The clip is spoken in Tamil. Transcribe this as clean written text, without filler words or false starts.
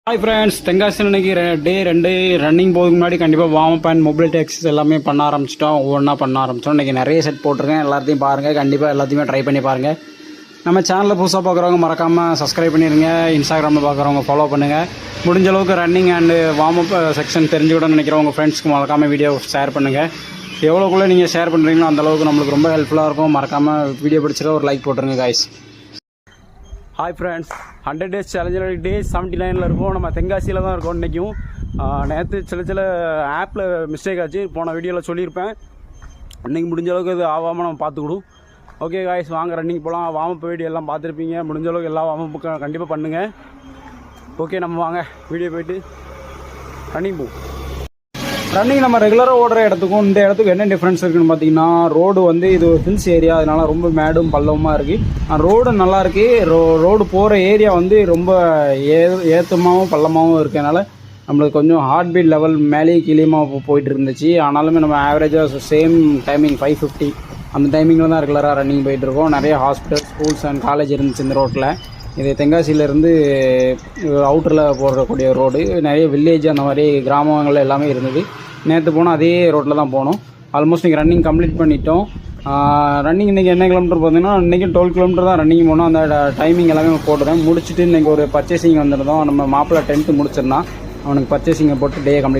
ஹாய் ஃப்ரெண்ட்ஸ், தெங்காசியில் இன்னைக்கு டே 2 ரன்னிங் போகிறதுக்கு முன்னாடி கண்டிப்பாக warm up and mobility exercise எல்லாமே பண்ண ஆரம்பிச்சிட்டோம். ஒவ்வொன்றா பண்ண ஆரம்பித்தோம். இன்றைக்கி நிறைய செட் போட்டிருக்கேன். எல்லாத்தையும் பாருங்கள். கண்டிப்பாக எல்லாத்தையுமே ட்ரை பண்ணி பாருங்கள். நம்ம சேனலில் புதுசாக பார்க்குறவங்க மறக்காமல் சப்ஸ்கிரைப் பண்ணிடுங்க. இன்ஸ்டாகிராமில் பார்க்குறவங்க ஃபாலோ பண்ணுங்கள். முடிஞ்ச அளவுக்கு running and warm up section தெரிஞ்சுக்கிட்டோன்னு நினைக்கிறவங்க ஃப்ரெண்ட்ஸ்க்கு மறக்காமல் வீடியோ ஷேர் பண்ணுங்கள். எவ்வளோக்குள்ளே நீங்கள் ஷேர் பண்ணுறீங்களோ அந்தளவுக்கு நம்மளுக்கு ரொம்ப ஹெல்ப்ஃபுல்லாக இருக்கும். மறக்காமல் வீடியோ பிடிச்சிட ஒரு லைக் போட்டுருங்க காய்ஸ். ஹாய் ஃப்ரெண்ட்ஸ், 100 days சேலஞ்சில் டே 79 இருக்கும். நம்ம தென்காசியில் தான் இருக்கோம் இன்றைக்கும். நேற்று சில ஆப்பில் மிஸ்டேக் ஆச்சு. போன வீடியோவில் சொல்லியிருப்பேன். இன்றைக்கி முடிஞ்ச அளவுக்கு இது ஆகாமல் நம்ம பார்த்துக்கிடும். ஓகே காய்ஸ், வாங்க ரன்னிங் போகலாம். வார்மப் வீடியோ எல்லாம் பார்த்துருப்பீங்க. முடிஞ்ச அளவுக்கு எல்லா வார்மப்பும் கண்டிப்பாக பண்ணுங்கள். ஓகே, நம்ம வாங்க வீடியோ போய்ட்டு ரன்னிங் போவோம். ரன்னிங் நம்ம ரெகுலராக ஓடுற இடத்துக்கும் இந்த இடத்துக்கு என்ன டிஃப்ரென்ஸ் இருக்குதுன்னு பார்த்தீங்கன்னா, ரோடு வந்து இது ஒரு ஹில்ஸ் ஏரியா, அதனால ரொம்ப மேடும் பள்ளமாக இருக்குது. ரோடு நல்லா இருக்குது. ரோடு போகிற ஏரியா வந்து ரொம்ப ஏற்றமாகவும் பள்ளமாகவும் இருக்கிறதுனால நம்மளுக்கு கொஞ்சம் ஹார்ட் பீட் லெவல் மேலேயும் கீழேயுமாக போயிட்டு இருந்துச்சு. ஆனாலுமே நம்ம ஆவரேஜாக சேம் டைமிங் 5:50 அந்த டைமிங்கில் தான் ரெகுலராக ரன்னிங் போயிட்டுருக்கோம். நிறைய ஹாஸ்பிட்டல், ஸ்கூல்ஸ் அண்ட் காலேஜ் இருந்துச்சு இந்த ரோட்டில். இது தென்காசியிலேருந்து அவுட்டரில் போடக்கூடிய ரோடு. நிறைய வில்லேஜ் அந்த மாதிரி கிராமங்கள் எல்லாமே இருந்தது. நேற்று போனால் அதே ரோட்டில் தான் போனோம். ஆல்மோஸ்ட் இன்றைக்கி ரன்னிங் கம்ப்ளீட் பண்ணிட்டோம். ரன்னிங் இன்றைக்கி என்ன கிலோமீட்டர் பார்த்தீங்கன்னா, இன்றைக்கி 12 கிலோமீட்டர் தான் ரன்னிங் போனோம். அந்த டைமிங் எல்லாமே போட்டுறேன். முடிச்சுட்டு இன்றைக்கி ஒரு பர்ச்சேசிங் வந்துருந்தோம். நம்ம மாப்பிள்ளை 10th முடிச்சிருந்தான். அவனுக்கு பர்ச்சேசிங்கை போட்டு டே கம்ப்ளீட்